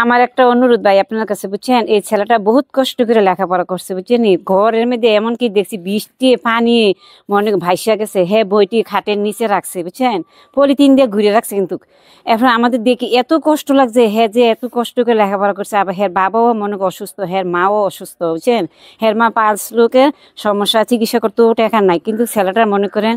আমার একটা অনুরোধ ভাই আপনার কাছে, বুঝছেন, এই ছেলেটা বহুত কষ্ট করে লেখাপড়া করছে, বুঝছেন, ঘরের মধ্যে এমনকি দেখছি বৃষ্টি পানি মনে ভাইসা গেছে, হ্যাঁ বইটি খাটের নিচে রাখছে, বুঝছেন, পলিথিন দিয়ে ঘুরে রাখছে। কিন্তু এখন আমাদের দেখি এত কষ্ট লাগছে, হ্যাঁ যে এত কষ্ট করে লেখাপড়া করছে, আবার হ্যাঁ বাবাও মনে অসুস্থ, হ্যাঁ মাও অসুস্থ, বুঝছেন, হ্যাঁ মা 5 লোকের সমস্যা চিকিৎসা করতে টাকা নাই, কিন্তু ছেলেটার মনে করেন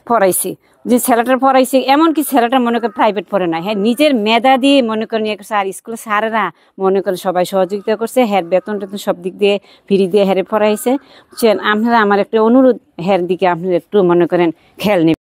পড়াইছি, যে ছেলেটার পড়াইছে, এমনকি ছেলেটা মনে করেন প্রাইভেট পড়ে না, হ্যাঁ নিজের মেধা দিয়ে মনে করেন ইয়ে করছে। আর স্কুলে স্যারেরা মনে করেন সবাই সহযোগিতা করছে, হ্যাঁ বেতন টেতন সব দিক দিয়ে ফ্রি দিয়ে হ্যারে পড়াইছে, বুঝছেন। আপনারা আমার একটা অনুরোধ, হ্যার দিকে আপনারা একটু মনে করেন খেয়াল নেবেন।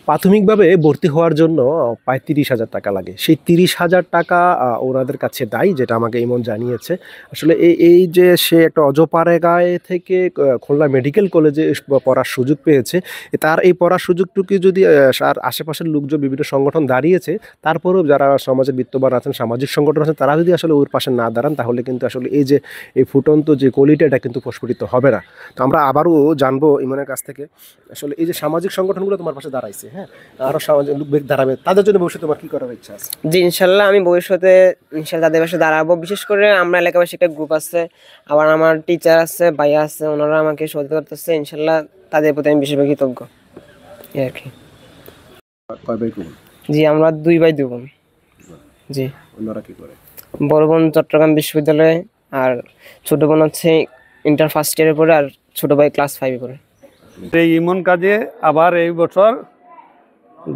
প্রাথমিকভাবে ভর্তি হওয়ার জন্য প্রায় 30,000 টাকা লাগে। সেই 30,000 টাকা ওনাদের কাছে দায়ী, যেটা আমাকে ইমন জানিয়েছে। আসলে এই যে সে একটা অজপাড়াগাঁও থেকে খুলনা মেডিকেল কলেজে পড়ার সুযোগ পেয়েছে, তার এই পড়ার সুযোগটুকু যদি আর আশেপাশের লোকজন বিভিন্ন সংগঠন দাঁড়িয়েছে, তারপরেও যারা সমাজে বিত্তবান আছেন, সামাজিক সংগঠন আছেন, তারা যদি আসলে ওর পাশে না দাঁড়ান, তাহলে কিন্তু আসলে এই যে এই ফুটন্ত যে কলিটা, এটা কিন্তু প্রস্ফুটিত হবে না। তো আমরা আবারও জানবো ইমনের কাছ থেকে, আসলে এই যে সামাজিক সংগঠনগুলো তোমার পাশে দাঁড়াইছে, হ্যাঁ, আরো সামাজিক লোক দাঁড়াবে, তাদের জন্য ভবিষ্যতে তোমার কি করার ইচ্ছা আছে? জি ইনশাল্লাহ, আমি ভবিষ্যতে ইনশাল্লাহ তাদের পাশে দাঁড়াবো। বিশেষ করে আমরা এলাকাবাসী একটা গ্রুপ আছে, আবার আমার টিচার আছে, ভাইয়া আছে, ওনারা আমাকে সহযোগিতা করতেছে। ইনশাল্লাহ তাদের প্রতি আমি বিশেষভাবে কৃতজ্ঞ আর কি। কয় ভাই কোন? জি আমরা 2 ভাই 2 বোন। জি। ওনারা কি করে? বড় বোন চট্টগ্রাম বিশ্ববিদ্যালয়ে, আর ছোট বোন হচ্ছে ইন্টার ফার্স্ট ইয়ারে পড়ে, আর ছোট ভাই ক্লাস 5-এ পড়ে। এই ইমন কাজে আবার এই বছর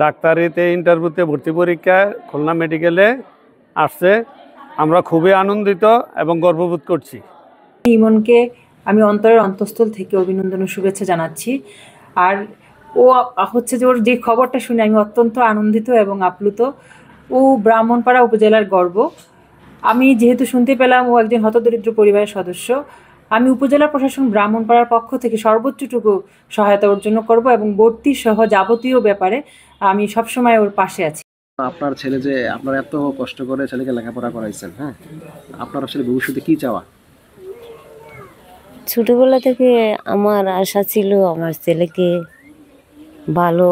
ডাক্তারিতে ইন্টারভিউতে ভর্তি পরীক্ষায় খুলনা মেডিকেলে আসছে। আমরা খুবই আনন্দিত এবং গর্ববোধ করছি। ইমনকে আমি অন্তরের অন্তঃস্থল থেকে অভিনন্দন ও শুভেচ্ছা জানাচ্ছি। আর ও হচ্ছে যে ওর যে খবরটা শুনে আমি অত্যন্ত আনন্দিত এবং আপ্লুত। ও ব্রাহ্মণপাড়া উপজেলার গর্ব। আমি যেহেতু শুনতে পেলাম ও একজন হতদরিদ্র পরিবারের সদস্য, আমি উপজেলা প্রশাসন ব্রাহ্মণপাড়ার পক্ষ থেকে সর্বোচ্চটুকু সহায়তা ওর জন্য করব এবং ভর্তি সহ যাবতীয় ব্যাপারে আমি সবসময় ওর পাশে আছি। আপনার ছেলে যে আপনারা এত কষ্ট করে ছেলেকে লেখাপড়া করাইছেন, হ্যাঁ, আপনার আসলে ভবিষ্যতে কি চাওয়া? ছোটবেলা থেকে আমার আশা ছিল আমার ছেলেকে ভালো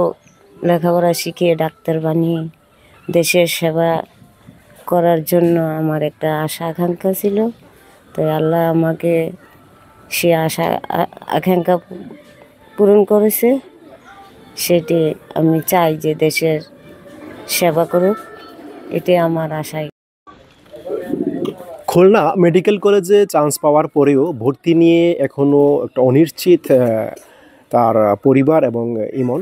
লেখাপড়া শিখিয়ে ডাক্তার বানিয়ে দেশের সেবা করার জন্য আমার একটা আশা আকাঙ্ক্ষা ছিল। তাই আল্লাহ আমাকে সে আশা আকাঙ্ক্ষা পূরণ করেছে। সেটি আমি চাই যে দেশের সেবা করুক, এটাই আমার আশাই। খুলনা মেডিকেল কলেজে চান্স পাওয়ার পরেও ভর্তি নিয়ে এখনও একটা অনিশ্চিত তার পরিবার এবং ইমন।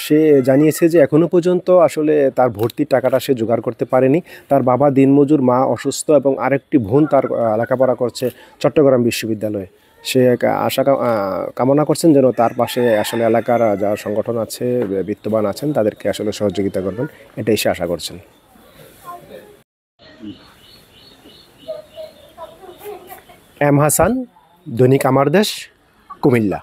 সে জানিয়েছে যে এখনও পর্যন্ত আসলে তার ভর্তির টাকাটা সে জোগাড় করতে পারেনি। তার বাবা দিনমজুর, মা অসুস্থ এবং আরেকটি বোন তার লেখাপড়া করছে চট্টগ্রাম বিশ্ববিদ্যালয়ে। সে আশা কামনা করছেন যেন তার পাশে আসলে এলাকার যারা সংগঠন আছে, বিত্তবান আছেন, তাদেরকে আসলে সহযোগিতা করবেন, এটাই সে আশা করছেন। এম হাসান, দৈনিক আমার দেশ, কুমিল্লা।